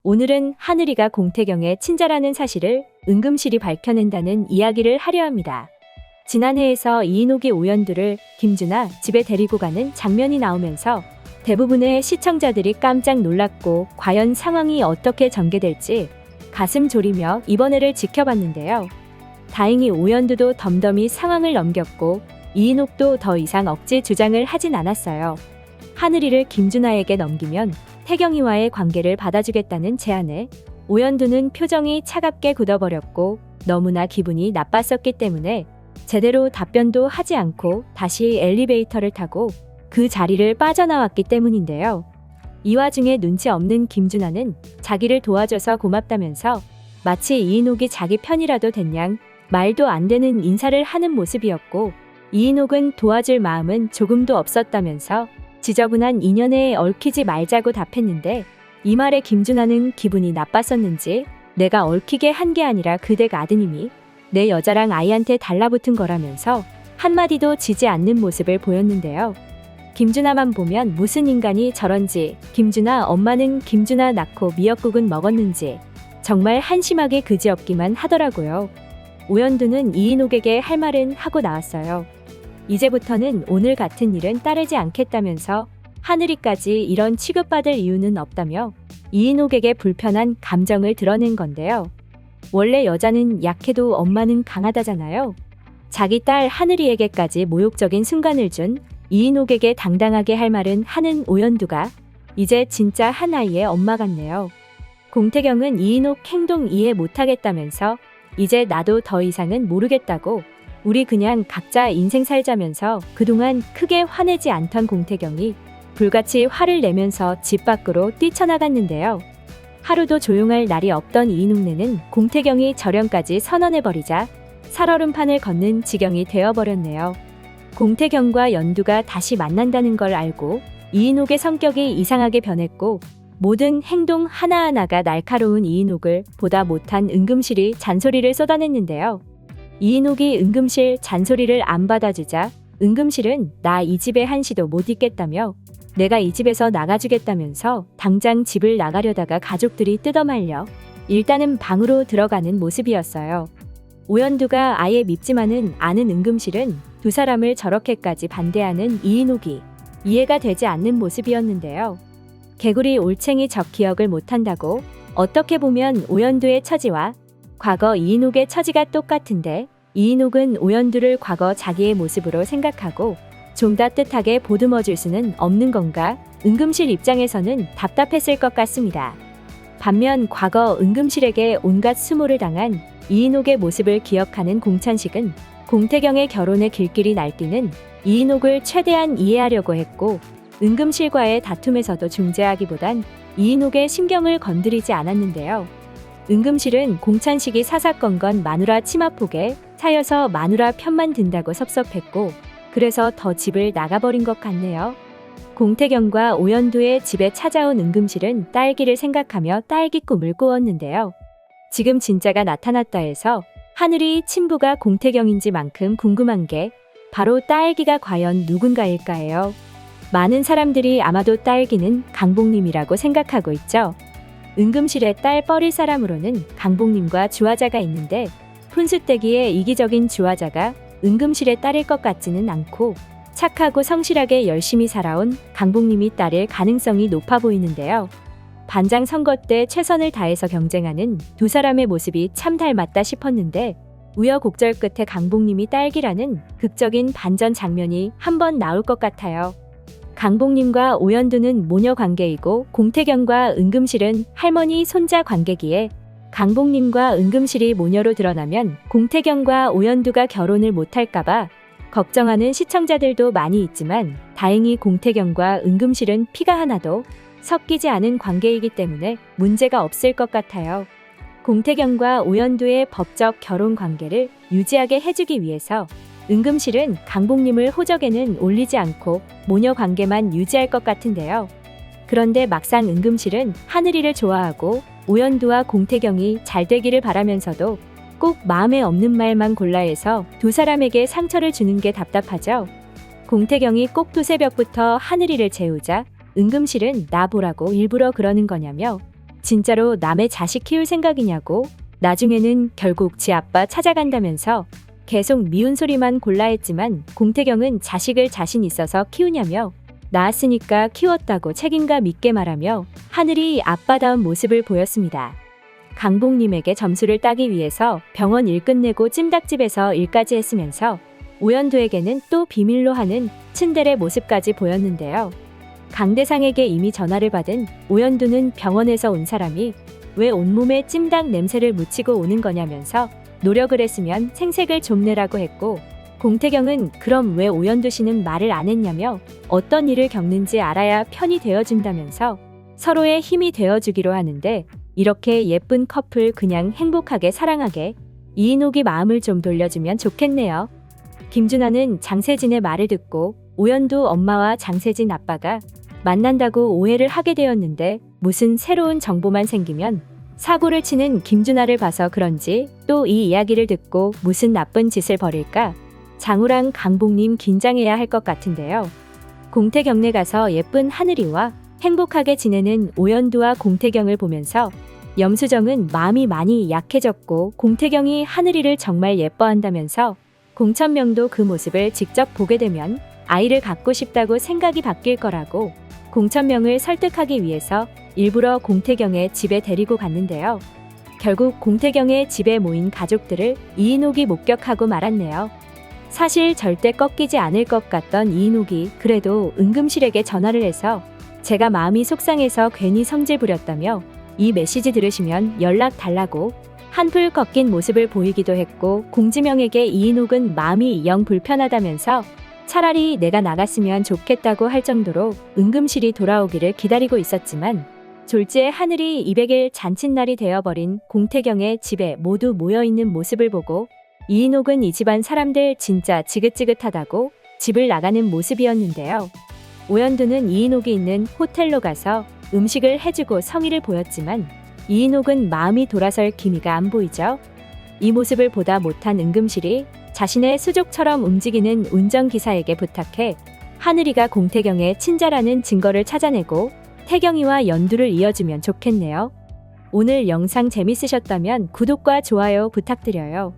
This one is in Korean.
오늘은 하늘이가 공태경의 친자라는 사실을 은금실이 밝혀낸다는 이야기를 하려 합니다. 지난해에서 이인옥이 오연두를 김준하 집에 데리고 가는 장면이 나오면서 대부분의 시청자들이 깜짝 놀랐고 과연 상황이 어떻게 전개될지 가슴 졸이며 이번 회를 지켜봤는데요. 다행히 오연두도 덤덤히 상황을 넘겼고 이인옥도 더 이상 억지 주장을 하진 않았어요. 하늘이를 김준하에게 넘기면 태경이와의 관계를 받아주겠다는 제안에 오연두는 표정이 차갑게 굳어버렸고 너무나 기분이 나빴었기 때문에 제대로 답변도 하지 않고 다시 엘리베이터를 타고 그 자리를 빠져나왔기 때문인데요. 이 와중에 눈치 없는 김준하는 자기를 도와줘서 고맙다면서 마치 이인옥이 자기 편이라도 됐냥 말도 안 되는 인사를 하는 모습이었고, 이인옥은 도와줄 마음은 조금도 없었다면서 지저분한 인연에 얽히지 말자고 답했는데, 이 말에 김준하는 기분이 나빴었는지 내가 얽히게 한 게 아니라 그댁 아드님이 내 여자랑 아이한테 달라붙은 거라면서 한마디도 지지 않는 모습을 보였는데요. 김준하만 보면 무슨 인간이 저런지, 김준하 엄마는 김준하 낳고 미역국은 먹었는지 정말 한심하게 그지없기만 하더라고요. 오연두는 이인옥에게 할 말은 하고 나왔어요. 이제부터는 오늘 같은 일은 따르지 않겠다면서 하늘이까지 이런 취급받을 이유는 없다며 이인옥에게 불편한 감정을 드러낸 건데요. 원래 여자는 약해도 엄마는 강하다잖아요. 자기 딸 하늘이에게까지 모욕적인 순간을 준 이인옥에게 당당하게 할 말은 하는 오연두가 이제 진짜 한 아이의 엄마 같네요. 공태경은 이인옥 행동 이해 못하겠다면서 이제 나도 더 이상은 모르겠다고, 우리 그냥 각자 인생 살자면서 그동안 크게 화내지 않던 공태경이 불같이 화를 내면서 집 밖으로 뛰쳐나갔는데요. 하루도 조용할 날이 없던 이인옥네는 공태경이 절연까지 선언해버리자 살얼음판을 걷는 지경이 되어버렸네요. 공태경과 연두가 다시 만난다는 걸 알고 이인옥의 성격이 이상하게 변했고, 모든 행동 하나하나가 날카로운 이인옥을 보다 못한 은금실이 잔소리를 쏟아냈는데요. 이인옥이 은금실 잔소리를 안 받아주자 은금실은 나 이 집에 한시도 못 있겠다며 내가 이 집에서 나가주겠다면서 당장 집을 나가려다가 가족들이 뜯어말려 일단은 방으로 들어가는 모습이었어요. 오연두가 아예 밉지만은 않은 은금실은 두 사람을 저렇게까지 반대하는 이인옥이 이해가 되지 않는 모습이었는데요. 개구리 올챙이 적 기억을 못한다고, 어떻게 보면 오연두의 처지와 과거 이인옥의 처지가 똑같은데 이인옥은 오연두를 과거 자기의 모습으로 생각하고 좀 따뜻하게 보듬어줄 수는 없는 건가? 은금실 입장에서는 답답했을 것 같습니다. 반면 과거 은금실에게 온갖 수모를 당한 이인옥의 모습을 기억하는 공찬식은 공태경의 결혼의 길길이 날뛰는 이인옥을 최대한 이해하려고 했고, 은금실과의 다툼에서도 중재하기보단 이인옥의 심경을 건드리지 않았는데요. 은금실은 공찬식이 사사건건 마누라 치마폭에 차여서 마누라 편만 든다고 섭섭했고, 그래서 더 집을 나가버린 것 같네요. 공태경과 오연두의 집에 찾아온 은금실은 딸기를 생각하며 딸기 꿈을 꾸었는데요. 지금 진짜가 나타났다 해서 하늘이 친부가 공태경인지만큼 궁금한 게 바로 딸기가 과연 누군가일까예요. 많은 사람들이 아마도 딸기는 강복님이라고 생각하고 있죠. 은금실의 딸 뻘일 사람으로는 강복님과 주화자가 있는데, 푼수떼기의 이기적인 주화자가 은금실의 딸일 것 같지는 않고 착하고 성실하게 열심히 살아온 강복님이 딸일 가능성이 높아 보이는데요. 반장 선거 때 최선을 다해서 경쟁하는 두 사람의 모습이 참 닮았다 싶었는데, 우여곡절 끝에 강복님이 딸기라는 극적인 반전 장면이 한번 나올 것 같아요. 강복님과 오연두는 모녀 관계이고 공태경과 은금실은 할머니 손자 관계기에 강복님과 은금실이 모녀로 드러나면 공태경과 오연두가 결혼을 못할까봐 걱정하는 시청자들도 많이 있지만, 다행히 공태경과 은금실은 피가 하나도 섞이지 않은 관계이기 때문에 문제가 없을 것 같아요. 공태경과 오연두의 법적 결혼 관계를 유지하게 해주기 위해서 은금실은 강복님을 호적에는 올리지 않고 모녀 관계만 유지할 것 같은데요. 그런데 막상 은금실은 하늘이를 좋아하고 오연두와 공태경이 잘 되기를 바라면서도 꼭 마음에 없는 말만 골라 해서 두 사람에게 상처를 주는 게 답답하죠. 공태경이 꼭 두새벽부터 하늘이를 재우자 은금실은 나 보라고 일부러 그러는 거냐며 진짜로 남의 자식 키울 생각이냐고. 나중에는 결국 지 아빠 찾아간다면서 계속 미운 소리만 골라 했지만 공태경은 자식을 자신 있어서 키우냐며 낳았으니까 키웠다고 책임감 있게 말하며 하늘이 아빠다운 모습을 보였습니다. 강복님에게 점수를 따기 위해서 병원 일 끝내고 찜닭집에서 일까지 했으면서 오연두에게는 또 비밀로 하는 츤데레 모습까지 보였는데요. 강대상에게 이미 전화를 받은 오연두는 병원에서 온 사람이 왜 온몸에 찜닭 냄새를 묻히고 오는 거냐면서 노력을 했으면 생색을 좀 내라고 했고, 공태경은 그럼 왜 오연두 씨는 말을 안 했냐며 어떤 일을 겪는지 알아야 편이 되어준다면서 서로의 힘이 되어주기로 하는데, 이렇게 예쁜 커플 그냥 행복하게 사랑하게 이인옥이 마음을 좀 돌려주면 좋겠네요. 김준하는 장세진의 말을 듣고 오연두 엄마와 장세진 아빠가 만난다고 오해를 하게 되었는데, 무슨 새로운 정보만 생기면 사고를 치는 김준하를 봐서 그런지 또 이 이야기를 듣고 무슨 나쁜 짓을 벌일까 장우랑 강복님 긴장해야 할 것 같은데요. 공태경네 가서 예쁜 하늘이와 행복하게 지내는 오연두와 공태경을 보면서 염수정은 마음이 많이 약해졌고, 공태경이 하늘이를 정말 예뻐한다면서 공천명도 그 모습을 직접 보게 되면 아이를 갖고 싶다고 생각이 바뀔 거라고 공천명을 설득하기 위해서 일부러 공태경의 집에 데리고 갔는데요. 결국 공태경의 집에 모인 가족들을 이인옥이 목격하고 말았네요. 사실 절대 꺾이지 않을 것 같던 이인옥이 그래도 응급실에게 전화를 해서 제가 마음이 속상해서 괜히 성질 부렸다며 이 메시지 들으시면 연락 달라고 한풀 꺾인 모습을 보이기도 했고, 공지명에게 이인옥은 마음이 영 불편하다면서 차라리 내가 나갔으면 좋겠다고 할 정도로 응급실이 돌아오기를 기다리고 있었지만, 졸지에 하늘이 200일 잔칫날이 되어버린 공태경의 집에 모두 모여있는 모습을 보고 이인옥은 이 집안 사람들 진짜 지긋지긋하다고 집을 나가는 모습이었는데요. 오연두는 이인옥이 있는 호텔로 가서 음식을 해주고 성의를 보였지만 이인옥은 마음이 돌아설 기미가 안 보이죠. 이 모습을 보다 못한 응급실이 자신의 수족처럼 움직이는 운전기사에게 부탁해 하늘이가 공태경의 친자라는 증거를 찾아내고 태경이와 연두를 이어주면 좋겠네요. 오늘 영상 재밌으셨다면 구독과 좋아요 부탁드려요.